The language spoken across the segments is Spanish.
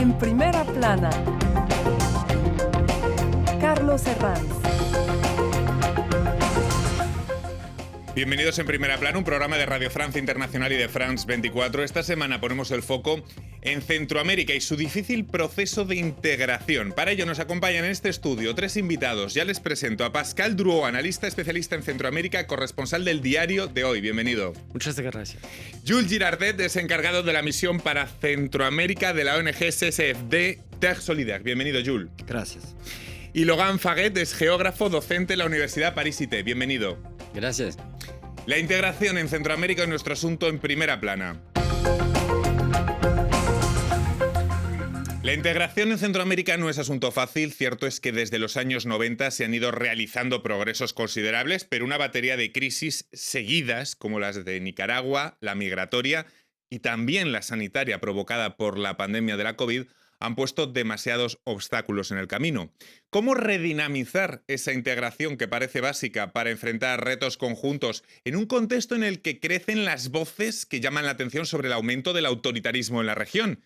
En primera plana, Carlos Herranz. Bienvenidos en Primera Plana, un programa de Radio Francia Internacional y de France 24. Esta semana ponemos el foco en Centroamérica y su difícil proceso de integración. Para ello nos acompañan en este estudio tres invitados. Ya les presento a Pascal Drouot, analista especialista en Centroamérica, corresponsal del Diario de Hoy. Bienvenido. Muchas gracias. Jules Girardet es encargado de la misión para Centroamérica de la ONG CSFD Terre Solidaire. Bienvenido, Jules. Gracias. Y Logan Faguet es geógrafo docente en la Universidad Paris-IT. Bienvenido. Gracias. La integración en Centroamérica es nuestro asunto en primera plana. La integración en Centroamérica no es asunto fácil. Cierto es que desde los años 90 se han ido realizando progresos considerables, pero una batería de crisis seguidas, como las de Nicaragua, la migratoria y también la sanitaria provocada por la pandemia de la COVID, han puesto demasiados obstáculos en el camino. ¿Cómo redinamizar esa integración que parece básica para enfrentar retos conjuntos en un contexto en el que crecen las voces que llaman la atención sobre el aumento del autoritarismo en la región?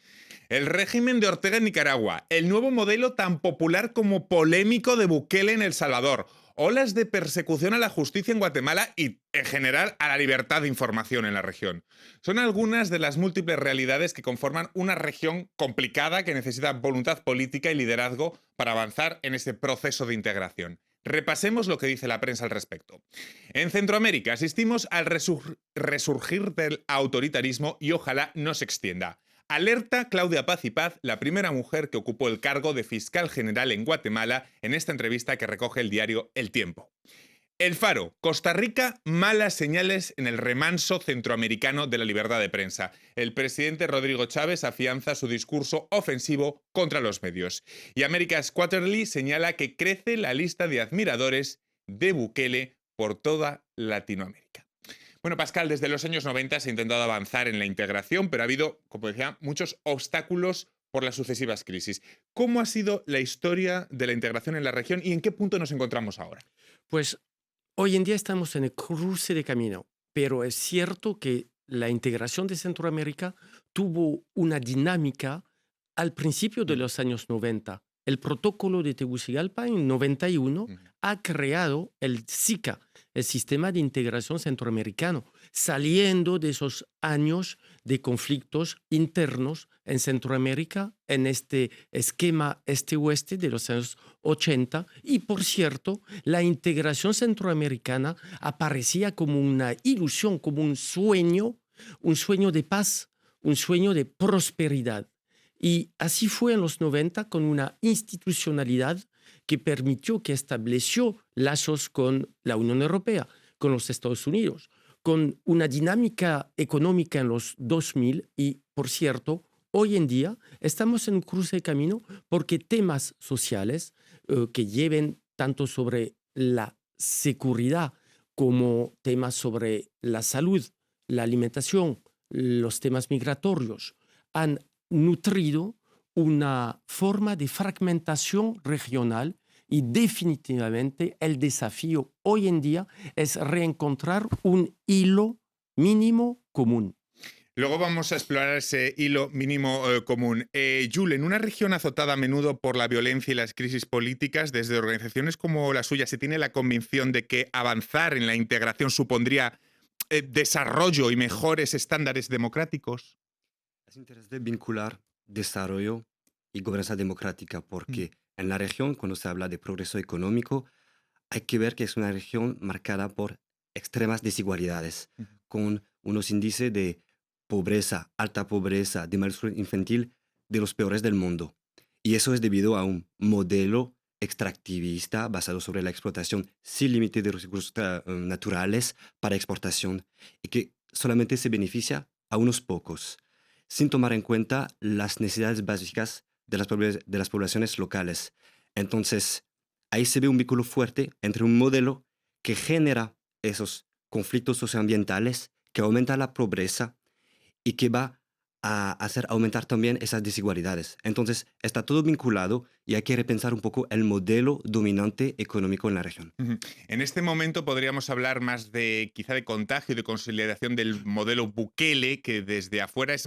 El régimen de Ortega en Nicaragua, el nuevo modelo tan popular como polémico de Bukele en El Salvador, olas de persecución a la justicia en Guatemala y, en general, a la libertad de información en la región. Son algunas de las múltiples realidades que conforman una región complicada que necesita voluntad política y liderazgo para avanzar en ese proceso de integración. Repasemos lo que dice la prensa al respecto. En Centroamérica asistimos al resurgir del autoritarismo y ojalá no se extienda. Alerta Claudia Paz y Paz, la primera mujer que ocupó el cargo de fiscal general en Guatemala, en esta entrevista que recoge el diario El Tiempo. El Faro, Costa Rica, malas señales en el remanso centroamericano de la libertad de prensa. El presidente Rodrigo Chávez afianza su discurso ofensivo contra los medios. Y America's Quarterly señala que crece la lista de admiradores de Bukele por toda Latinoamérica. Bueno, Pascal, desde los años 90 se ha intentado avanzar en la integración, pero ha habido, como decía, muchos obstáculos por las sucesivas crisis. ¿Cómo ha sido la historia de la integración en la región y en qué punto nos encontramos ahora? Pues hoy en día estamos en el cruce de camino, pero es cierto que la integración de Centroamérica tuvo una dinámica al principio de los años 90. El protocolo de Tegucigalpa en 91 ha creado el SICA, el Sistema de Integración Centroamericano, saliendo de esos años de conflictos internos en Centroamérica, en este esquema este-oeste de los años 80. Y, por cierto, la integración centroamericana aparecía como una ilusión, como un sueño de paz, un sueño de prosperidad. Y así fue en los 90 con una institucionalidad que permitió, que estableció lazos con la Unión Europea, con los Estados Unidos, con una dinámica económica en los 2000 y, por cierto, hoy en día estamos en un cruce de camino porque temas sociales que lleven tanto sobre la seguridad como temas sobre la salud, la alimentación, los temas migratorios, han nutrido una forma de fragmentación regional y definitivamente el desafío hoy en día es reencontrar un hilo mínimo común. Luego vamos a explorar ese hilo mínimo común. Jules, en una región azotada a menudo por la violencia y las crisis políticas, desde organizaciones como la suya, ¿se tiene la convicción de que avanzar en la integración supondría desarrollo y mejores estándares democráticos? Es interesante vincular desarrollo y gobernanza democrática porque en la región, cuando se habla de progreso económico, hay que ver que es una región marcada por extremas desigualdades, con unos índices de pobreza, alta pobreza, de malnutrición infantil de los peores del mundo. Y eso es debido a un modelo extractivista basado sobre la explotación sin límite de recursos naturales para exportación y que solamente se beneficia a unos pocos, sin tomar en cuenta las necesidades básicas de las poblaciones locales. Entonces, ahí se ve un vínculo fuerte entre un modelo que genera esos conflictos socioambientales, que aumenta la pobreza y que va a hacer aumentar también esas desigualdades. Entonces, está todo vinculado y hay que repensar un poco el modelo dominante económico en la región. En este momento podríamos hablar más de quizá de contagio y de consolidación del modelo Bukele, que desde afuera es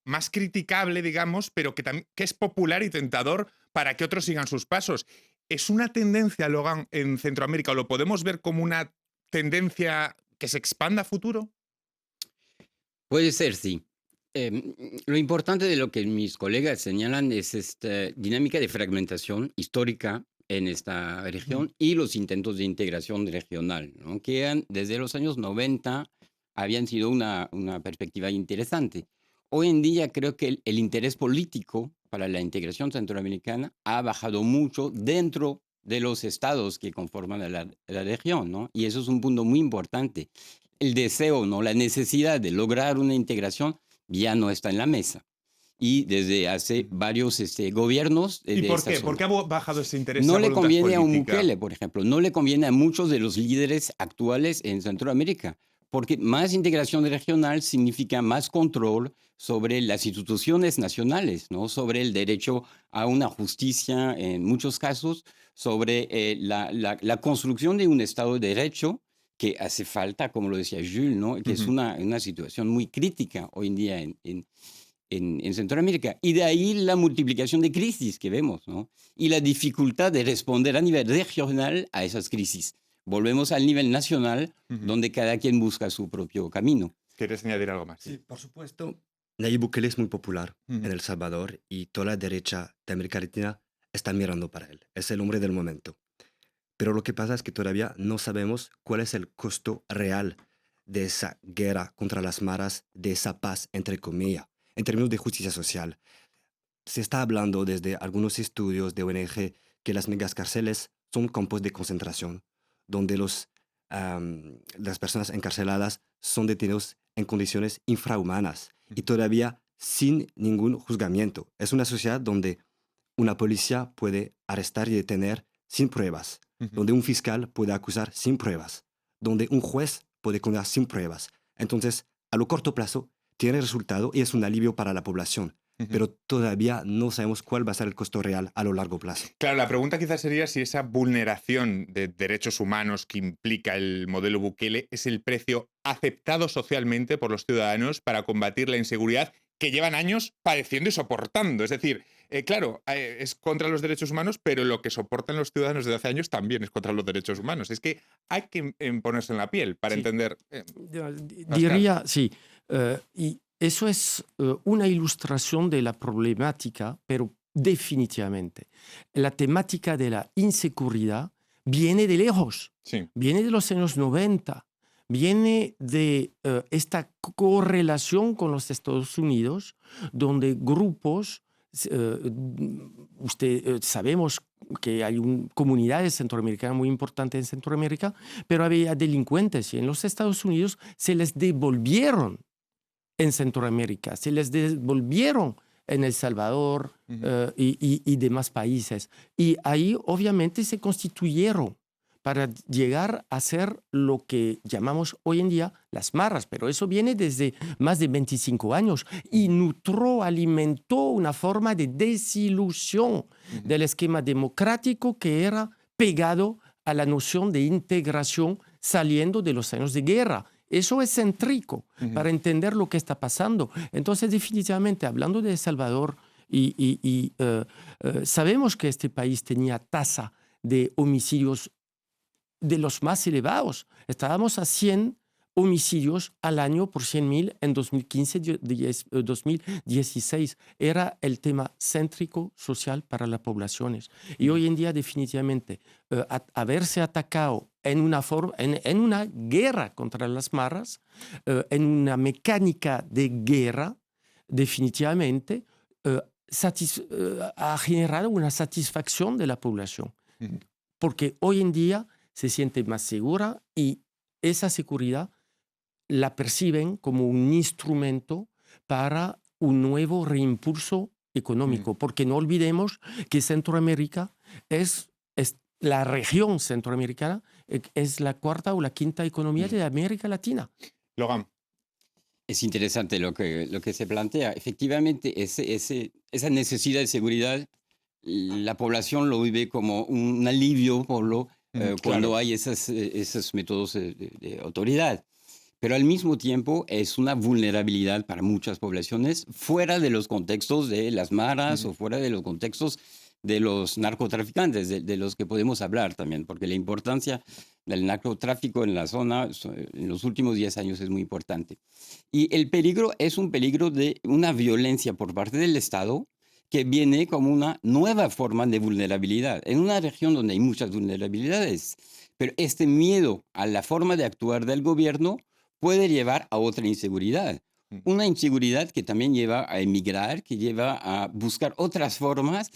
más criticable, digamos, pero que es popular y tentador para que otros sigan sus pasos. ¿Es una tendencia, Logan, en Centroamérica, o lo podemos ver como una tendencia que se expanda a futuro? Puede ser, sí. Lo importante de lo que mis colegas señalan es esta dinámica de fragmentación histórica en esta región y los intentos de integración regional, ¿no? Que desde los años 90 habían sido una perspectiva interesante. Hoy en día creo que el interés político para la integración centroamericana ha bajado mucho dentro de los estados que conforman a la región, ¿no? Y eso es un punto muy importante. El deseo, ¿no? La necesidad de lograr una integración ya no está en la mesa. Y desde hace varios gobiernos... ¿Y por qué? ¿Por qué ha bajado ese interés? No le conviene a Bukele, por ejemplo. No le conviene a muchos de los líderes actuales en Centroamérica. Porque más integración regional significa más control sobre las instituciones nacionales, ¿no? Sobre el derecho a una justicia en muchos casos, sobre la construcción de un Estado de Derecho que hace falta, como lo decía Jules, ¿no? Que es una situación muy crítica hoy en día en Centroamérica. Y de ahí la multiplicación de crisis que vemos, ¿no? Y la dificultad de responder a nivel regional a esas crisis. Volvemos al nivel nacional, donde cada quien busca su propio camino. ¿Quieres añadir algo más? Sí, por supuesto. Nayib Bukele es muy popular en El Salvador y toda la derecha de América Latina está mirando para él. Es el hombre del momento. Pero lo que pasa es que todavía no sabemos cuál es el costo real de esa guerra contra las maras, de esa paz, entre comillas, en términos de justicia social. Se está hablando desde algunos estudios de ONG que las megacárceles son campos de concentración, donde las personas encarceladas son detenidos en condiciones infrahumanas y todavía sin ningún juzgamiento. Es una sociedad donde una policía puede arrestar y detener sin pruebas, donde un fiscal puede acusar sin pruebas, donde un juez puede condenar sin pruebas. Entonces, a lo corto plazo, tiene resultado y es un alivio para la población. Pero todavía no sabemos cuál va a ser el costo real a lo largo plazo. Claro, la pregunta quizás sería si esa vulneración de derechos humanos que implica el modelo Bukele es el precio aceptado socialmente por los ciudadanos para combatir la inseguridad que llevan años padeciendo y soportando. Es decir, claro, es contra los derechos humanos, pero lo que soportan los ciudadanos desde hace años también es contra los derechos humanos. Es que hay que ponerse en la piel para entender. Diría, sí, y eso es una ilustración de la problemática, pero definitivamente. La temática de la inseguridad viene de lejos, viene de los años 90, viene de esta correlación con los Estados Unidos, donde grupos, sabemos que hay comunidades centroamericanas muy importantes en Centroamérica, pero había delincuentes y en los Estados Unidos se les devolvieron en Centroamérica, se les devolvieron en El Salvador y demás países. Y ahí obviamente se constituyeron para llegar a ser lo que llamamos hoy en día las maras, pero eso viene desde más de 25 años y alimentó una forma de desilusión del esquema democrático que era pegado a la noción de integración saliendo de los años de guerra. Eso es céntrico para entender lo que está pasando. Entonces, definitivamente, hablando de El Salvador, sabemos que este país tenía tasa de homicidios de los más elevados. Estábamos a 100 homicidios al año por 100.000 en 2015-2016. Era el tema céntrico social para las poblaciones. Y hoy en día, definitivamente, haberse atacado en una guerra contra las maras, en una mecánica de guerra, definitivamente ha generado una satisfacción de la población. Porque hoy en día se siente más segura y esa seguridad la perciben como un instrumento para un nuevo reimpulso económico. Porque no olvidemos que Centroamérica es la región centroamericana, es la cuarta o la quinta economía de América Latina. Logan. Es interesante lo que se plantea. Efectivamente, esa necesidad de seguridad, la población lo vive como un alivio cuando hay esos métodos de autoridad. pero al mismo tiempo es una vulnerabilidad para muchas poblaciones fuera de los contextos de las maras o fuera de los contextos de los narcotraficantes, de los que podemos hablar también, porque la importancia del narcotráfico en la zona en los últimos 10 años es muy importante. Y el peligro es un peligro de una violencia por parte del Estado que viene como una nueva forma de vulnerabilidad, en una región donde hay muchas vulnerabilidades. Pero este miedo a la forma de actuar del gobierno puede llevar a otra inseguridad. Una inseguridad que también lleva a emigrar, que lleva a buscar otras formas.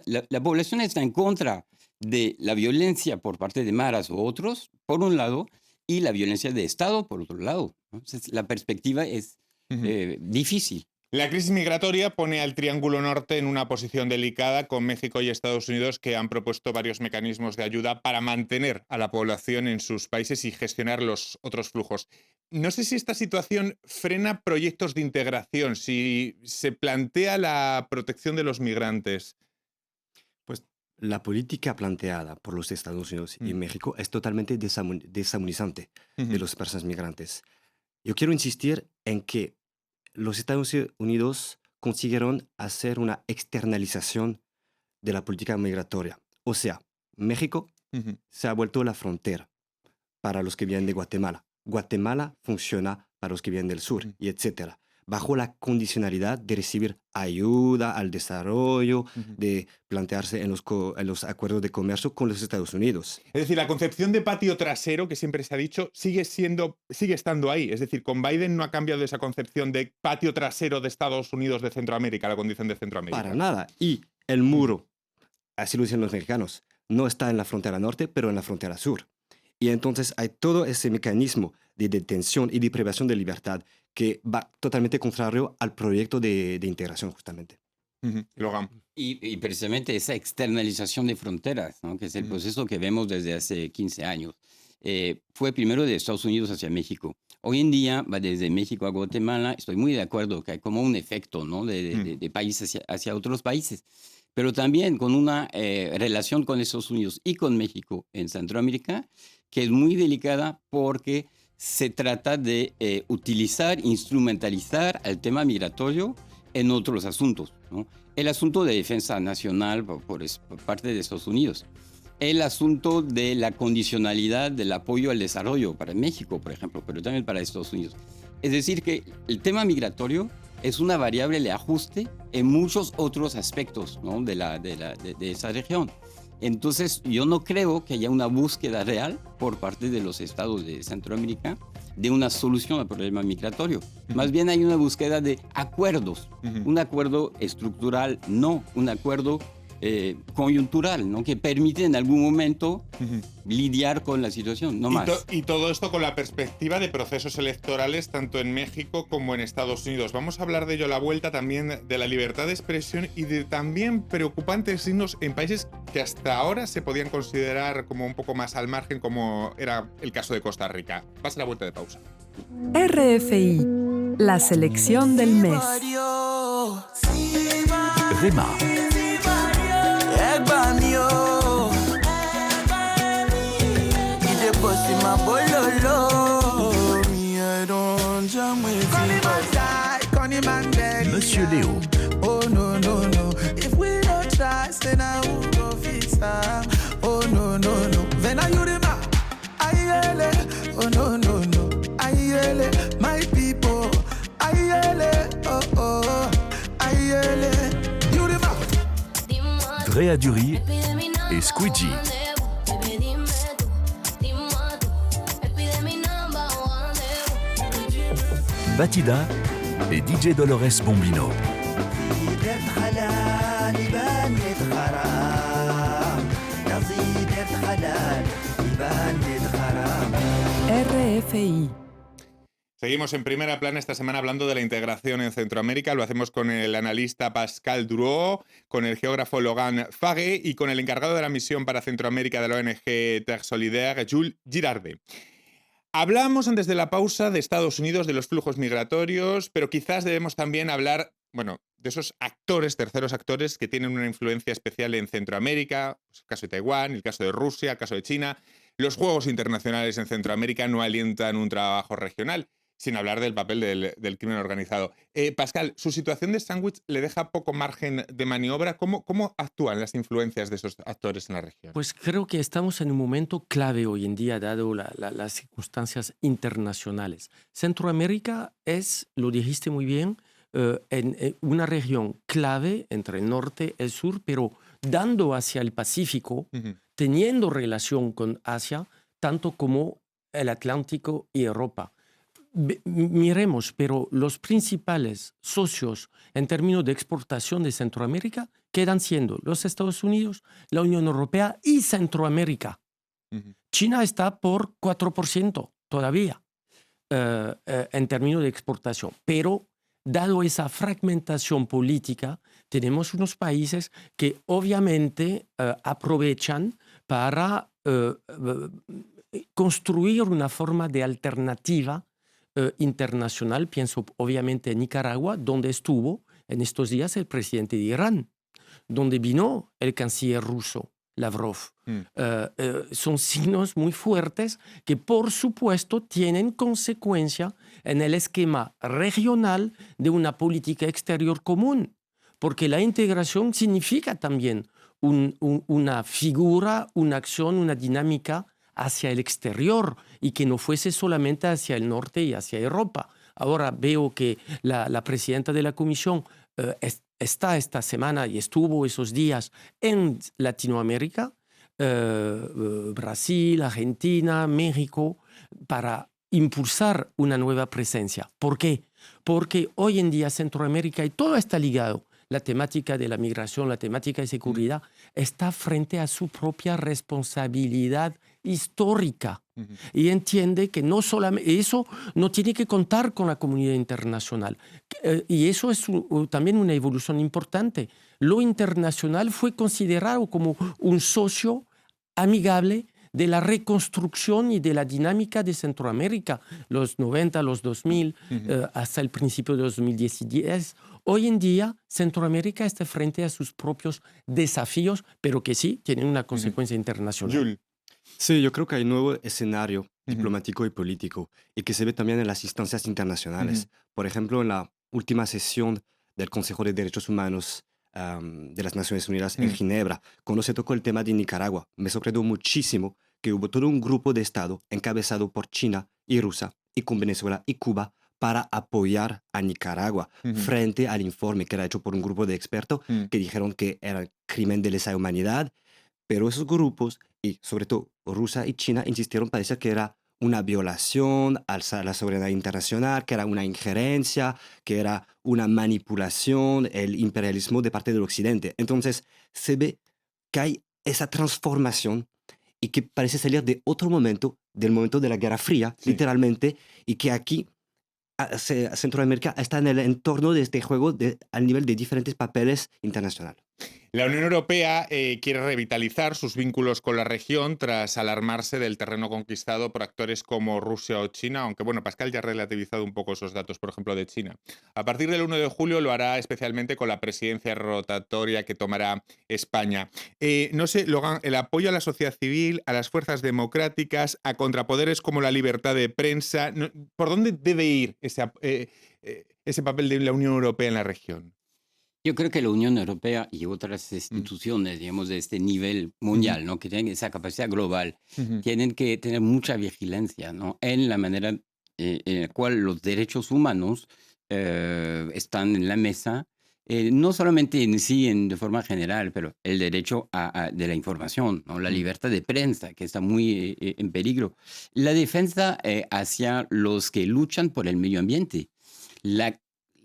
La población está en contra de la violencia por parte de maras u otros, por un lado, y la violencia de Estado, por otro lado. Entonces, la perspectiva es difícil. La crisis migratoria pone al Triángulo Norte en una posición delicada, con México y Estados Unidos que han propuesto varios mecanismos de ayuda para mantener a la población en sus países y gestionar los otros flujos. No sé si esta situación frena proyectos de integración, si se plantea la protección de los migrantes. Pues la política planteada por los Estados Unidos y México es totalmente deshumanizante de los personas migrantes. Yo quiero insistir en que los Estados Unidos consiguieron hacer una externalización de la política migratoria. O sea, México se ha vuelto la frontera para los que vienen de Guatemala. Guatemala funciona para los que vienen del sur, y etcétera, bajo la condicionalidad de recibir ayuda al desarrollo, de plantearse en los acuerdos de comercio con los Estados Unidos. Es decir, la concepción de patio trasero, que siempre se ha dicho, sigue estando ahí. Es decir, con Biden no ha cambiado esa concepción de patio trasero de Estados Unidos de Centroamérica, la condición de Centroamérica. Para nada. Y el muro, así lo dicen los mexicanos, no está en la frontera norte, pero en la frontera sur. Y entonces hay todo ese mecanismo de detención y de privación de libertad que va totalmente contrario al proyecto de integración, justamente. Logan. Y precisamente esa externalización de fronteras, ¿no? Que es el proceso que vemos desde hace 15 años. Fue primero de Estados Unidos hacia México. Hoy en día va desde México a Guatemala. Estoy muy de acuerdo que hay como un efecto, ¿no? de países hacia otros países. Pero también con una relación con Estados Unidos y con México en Centroamérica, que es muy delicada porque se trata de utilizar, instrumentalizar el tema migratorio en otros asuntos, ¿no? El asunto de defensa nacional por parte de Estados Unidos. El asunto de la condicionalidad del apoyo al desarrollo para México, por ejemplo, pero también para Estados Unidos. Es decir, que el tema migratorio es una variable de ajuste en muchos otros aspectos, ¿no? de esa región. Entonces, yo no creo que haya una búsqueda real por parte de los estados de Centroamérica de una solución al problema migratorio. Más bien hay una búsqueda de acuerdos, un acuerdo estructural, no un acuerdo coyuntural, ¿no? Que permite en algún momento lidiar con la situación, no más. Y todo esto con la perspectiva de procesos electorales tanto en México como en Estados Unidos. Vamos a hablar de ello a la vuelta, también de la libertad de expresión y de también preocupantes signos en países que hasta ahora se podían considerar como un poco más al margen, como era el caso de Costa Rica. Pasa la vuelta de pausa. RFI, la selección del mes. Rema. Monsieur Léo. Oh no no no. If we don't trust, then I will go fix her. Oh no no no. Then I you the man. Ayele. Oh no no no. Ayele. My people. Ayele. Oh oh. Ayele. You the man. Drea Dury et Squeegee. Batida et DJ Dolores Bombino. RFI. Seguimos en Primera Plana esta semana hablando de la integración en Centroamérica. Lo hacemos con el analista Pascal Drouot, con el geógrafo Logan Fague y con el encargado de la misión para Centroamérica de la ONG Terre Solidaire, Jules Girardet. Hablábamos antes de la pausa de Estados Unidos, de los flujos migratorios, pero quizás debemos también hablar, bueno, de esos actores, terceros actores que tienen una influencia especial en Centroamérica, pues el caso de Taiwán, el caso de Rusia, el caso de China. Los juegos internacionales en Centroamérica no alientan un trabajo regional, sin hablar del papel del crimen organizado. Pascal, su situación de sándwich le deja poco margen de maniobra. ¿Cómo actúan las influencias de esos actores en la región? Pues creo que estamos en un momento clave hoy en día, dado las circunstancias internacionales. Centroamérica es, lo dijiste muy bien, en una región clave entre el norte y el sur, pero dando hacia el Pacífico, teniendo relación con Asia, tanto como el Atlántico y Europa. Miremos, pero los principales socios en términos de exportación de Centroamérica quedan siendo los Estados Unidos, la Unión Europea y Centroamérica. China está por 4% todavía en términos de exportación, pero dado esa fragmentación política, tenemos unos países que obviamente aprovechan para construir una forma de alternativa internacional. Pienso obviamente en Nicaragua, donde estuvo en estos días el presidente de Irán, donde vino el canciller ruso, Lavrov. Son signos muy fuertes que, por supuesto, tienen consecuencia en el esquema regional de una política exterior común, porque la integración significa también una figura, una acción, una dinámica hacia el exterior y que no fuese solamente hacia el norte y hacia Europa. Ahora veo que la presidenta de la Comisión está esta semana y estuvo esos días en Latinoamérica, Brasil, Argentina, México, para impulsar una nueva presencia. ¿Por qué? Porque hoy en día Centroamérica, y todo está ligado, la temática de la migración, la temática de seguridad, está frente a su propia responsabilidad histórica. Y entiende que no solamente eso no tiene que contar con la comunidad internacional. Y eso es también una evolución importante. Lo internacional fue considerado como un socio amigable de la reconstrucción y de la dinámica de Centroamérica, los 90, los 2000, hasta el principio de 2010. Hoy en día, Centroamérica está frente a sus propios desafíos, pero que sí tienen una consecuencia internacional. Jules. Sí, yo creo que hay un nuevo escenario diplomático y político y que se ve también en las instancias internacionales. Por ejemplo, en la última sesión del Consejo de Derechos Humanos de las Naciones Unidas en Ginebra, cuando se tocó el tema de Nicaragua, me sorprendió muchísimo que hubo todo un grupo de Estado encabezado por China y Rusia y con Venezuela y Cuba para apoyar a Nicaragua frente al informe que era hecho por un grupo de expertos que dijeron que era crimen de lesa humanidad, pero esos grupos, y sobre todo Rusia y China, insistieron para decir que era una violación a la soberanía internacional, que era una injerencia, que era una manipulación, el imperialismo de parte del Occidente. Entonces se ve que hay esa transformación y que parece salir de otro momento, del momento de la Guerra Fría, literalmente, y que aquí Centroamérica está en el entorno de este juego al nivel de diferentes papeles internacionales. La Unión Europea quiere revitalizar sus vínculos con la región tras alarmarse del terreno conquistado por actores como Rusia o China, aunque bueno, Pascal ya ha relativizado un poco esos datos, por ejemplo, de China. A partir del 1 de julio lo hará especialmente con la presidencia rotatoria que tomará España. No sé, Logan, el apoyo a la sociedad civil, a las fuerzas democráticas, a contrapoderes como la libertad de prensa, ¿por dónde debe ir ese papel de la Unión Europea en la región? Yo creo que la Unión Europea y otras instituciones, digamos, de este nivel mundial, ¿no? Que tienen esa capacidad global, tienen que tener mucha vigilancia, ¿no? En la manera en la cual los derechos humanos están en la mesa, no solamente en sí, de forma general, pero el derecho de la información, ¿no? La libertad de prensa, que está muy en peligro. La defensa hacia los que luchan por el medio ambiente.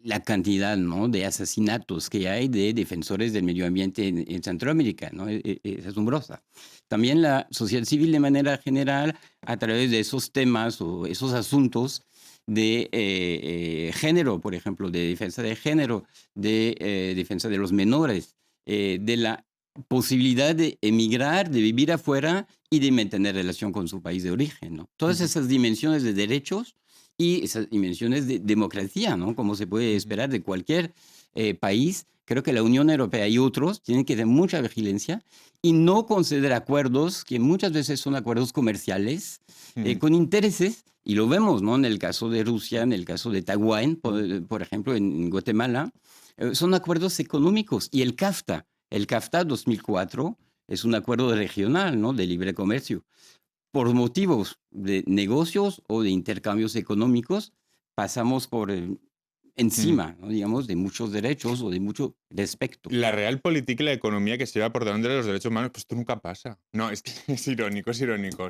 La cantidad, ¿no?, de asesinatos que hay de defensores del medio ambiente en Centroamérica, ¿no? Es asombrosa. También la sociedad civil de manera general, a través de esos temas o esos asuntos de género, por ejemplo, de defensa de género, de defensa de los menores, de la posibilidad de emigrar, de vivir afuera y de mantener relación con su país de origen, ¿no? Todas esas dimensiones de derechos y esas dimensiones de democracia, ¿no? Como se puede esperar de cualquier país, Creo que la Unión Europea y otros tienen que tener mucha vigilancia y no conceder acuerdos que muchas veces son acuerdos comerciales con intereses, y lo vemos, ¿no? En el caso de Rusia, en el caso de Taiwán, por ejemplo, en Guatemala, son acuerdos económicos. Y el CAFTA 2004 es un acuerdo regional, ¿no? De libre comercio. Por motivos de negocios o de intercambios económicos, pasamos por encima, ¿no? Digamos, de muchos derechos o de mucho respeto. La realpolitik y la economía que se lleva por delante de los derechos humanos, pues esto nunca pasa. No, es que es irónico,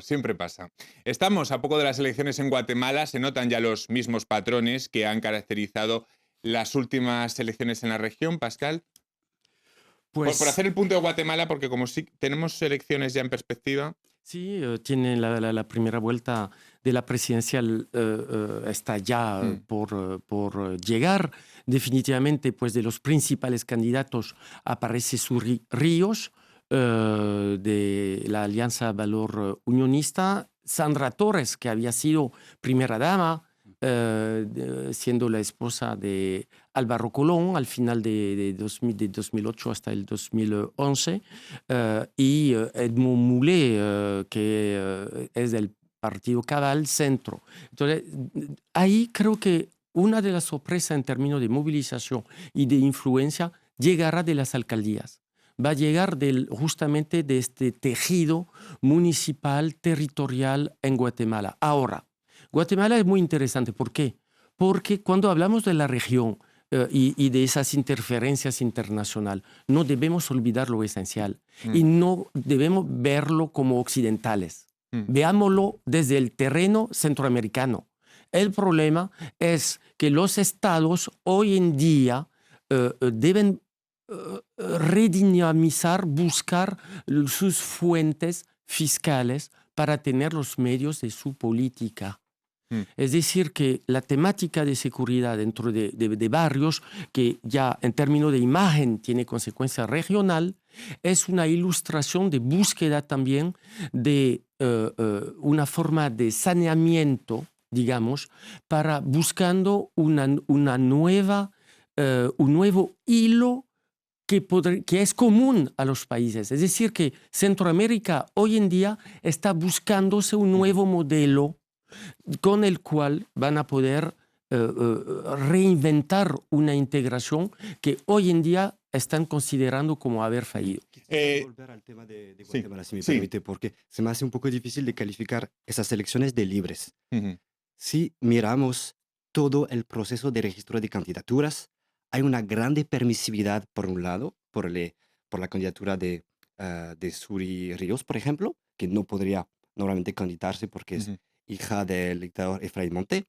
siempre pasa. Estamos a poco de las elecciones en Guatemala, se notan ya los mismos patrones que han caracterizado las últimas elecciones en la región, Pascal. Pues Por hacer el punto de Guatemala, porque como sí tenemos elecciones ya en perspectiva. sí, tiene la primera vuelta de la presidencial está ya por llegar. Definitivamente, pues de los principales candidatos aparece Suri Ríos, de la Alianza Valor Unionista, Sandra Torres, que había sido primera dama, siendo la esposa de Álvaro Colón al final de 2008 hasta el 2011, y Edmond Moulet, que es del Partido Cabal Centro. Entonces, ahí creo que una de las sorpresas en términos de movilización y de influencia llegará de las alcaldías. Va a llegar justamente de este tejido municipal, territorial en Guatemala. Ahora, Guatemala es muy interesante. ¿Por qué? Porque cuando hablamos de la región y de esas interferencias internacionales, no debemos olvidar lo esencial y no debemos verlo como occidentales. Veámoslo desde el terreno centroamericano. El problema es que los estados hoy en día deben redinamizar, buscar sus fuentes fiscales para tener los medios de su política. Es decir, que la temática de seguridad dentro de barrios, que ya en términos de imagen tiene consecuencia regional, es una ilustración de búsqueda también de una forma de saneamiento, digamos, para buscando un nuevo hilo que es común a los países. Es decir, que Centroamérica hoy en día está buscándose un nuevo modelo con el cual van a poder reinventar una integración que hoy en día están considerando como haber fallido. Quisiera volver al tema de Guatemala, si me permite, porque se me hace un poco difícil de calificar esas elecciones de libres. Si miramos todo el proceso de registro de candidaturas, hay una grande permisividad, por un lado, por la candidatura de Suri Ríos, por ejemplo, que no podría normalmente candidatarse porque es hija del dictador Efraín Monte,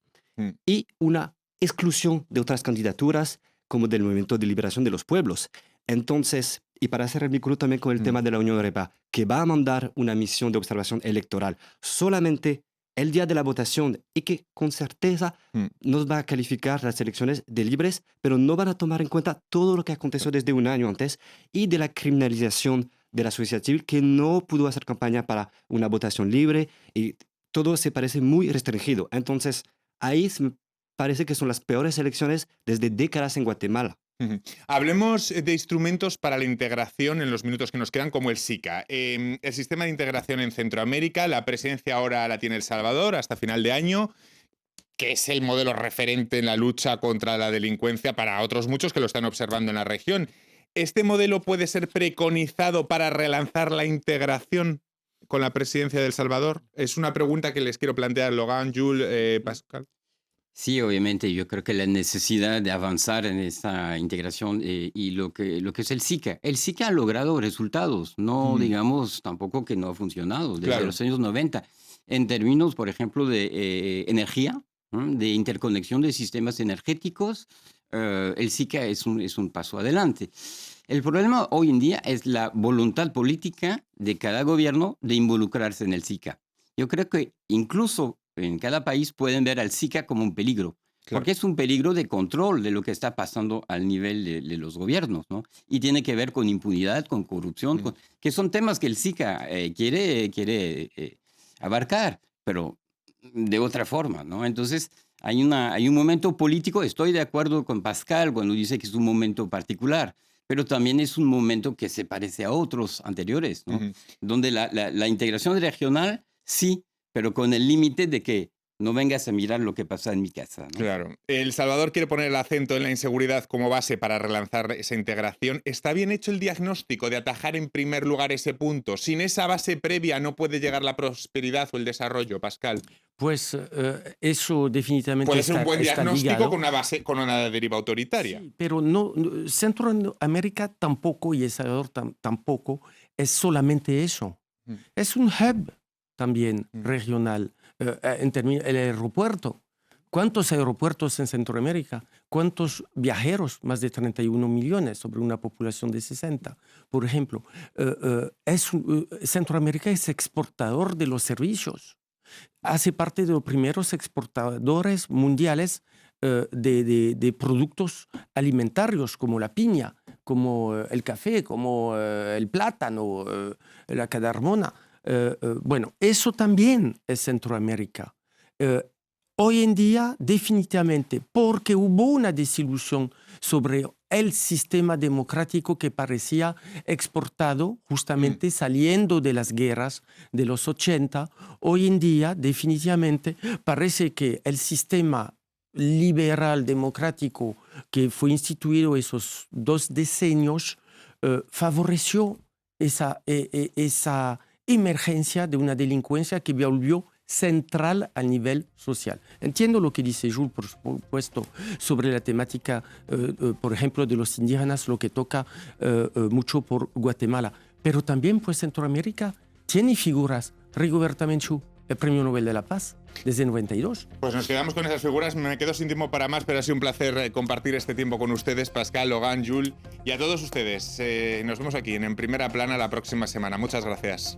y una exclusión de otras candidaturas, como del Movimiento de Liberación de los Pueblos. Entonces, y para hacer el vínculo también con el tema de la Unión Europea, que va a mandar una misión de observación electoral solamente el día de la votación y que con certeza nos va a calificar las elecciones de libres, pero no van a tomar en cuenta todo lo que aconteció desde un año antes y de la criminalización de la sociedad civil que no pudo hacer campaña para una votación libre y todo se parece muy restringido. Entonces, ahí me parece que son las peores elecciones desde décadas en Guatemala. Hablemos de instrumentos para la integración en los minutos que nos quedan, como el SICA. El sistema de integración en Centroamérica, la presidencia ahora la tiene El Salvador hasta final de año, que es el modelo referente en la lucha contra la delincuencia para otros muchos que lo están observando en la región. ¿Este modelo puede ser preconizado para relanzar la integración con la presidencia de El Salvador? Es una pregunta que les quiero plantear, Logan, Jules, Pascal. Sí, obviamente, yo creo que la necesidad de avanzar en esta integración y lo que es el SICA. El SICA ha logrado resultados, no digamos tampoco que no ha funcionado desde los años 90. En términos, por ejemplo, de energía, de interconexión de sistemas energéticos, el SICA es un paso adelante. El problema hoy en día es la voluntad política de cada gobierno de involucrarse en el SICA. Yo creo que incluso en cada país pueden ver al SICA como un peligro, porque es un peligro de control de lo que está pasando al nivel de los gobiernos, ¿no? Y tiene que ver con impunidad, con corrupción, que son temas que el SICA quiere abarcar, pero de otra forma, ¿no? Entonces, hay un momento político, estoy de acuerdo con Pascal cuando dice que es un momento particular, pero también es un momento que se parece a otros anteriores, ¿no? Donde la integración regional, sí, pero con el límite de que no vengas a mirar lo que pasa en mi casa, ¿no? Claro. El Salvador quiere poner el acento en la inseguridad como base para relanzar esa integración. ¿Está bien hecho el diagnóstico de atajar en primer lugar ese punto? Sin esa base previa no puede llegar la prosperidad o el desarrollo, Pascal. Pues eso definitivamente Puede ser un buen está diagnóstico ligado. con una base, con una deriva autoritaria. Sí, pero no, Centroamérica tampoco y El Salvador tampoco es solamente eso. Es un hub también regional. En términos el aeropuerto. ¿Cuántos aeropuertos en Centroamérica? ¿Cuántos viajeros? Más de 31 millones sobre una población de 60, por ejemplo. Centroamérica es exportador de los servicios. Hace parte de los primeros exportadores mundiales de productos alimentarios como la piña, como el café, como el plátano, la cardamomo. Bueno, eso también es Centroamérica. Hoy en día, definitivamente, porque hubo una desilusión sobre el sistema democrático que parecía exportado justamente saliendo de las guerras de los 80, hoy en día, definitivamente, parece que el sistema liberal democrático que fue instituido esos 2 decenios favoreció esa emergencia de una delincuencia que volvió central a nivel social. Entiendo lo que dice Jules, por supuesto, sobre la temática, por ejemplo, de los indígenas, lo que toca mucho por Guatemala. Pero también, pues, Centroamérica tiene figuras. Rigoberta Menchú, el Premio Nobel de la Paz, desde 92. Pues nos quedamos con esas figuras. Me quedo sin tiempo para más, pero ha sido un placer compartir este tiempo con ustedes, Pascal, Logan, Jules y a todos ustedes. Nos vemos aquí en Primera Plana la próxima semana. Muchas gracias.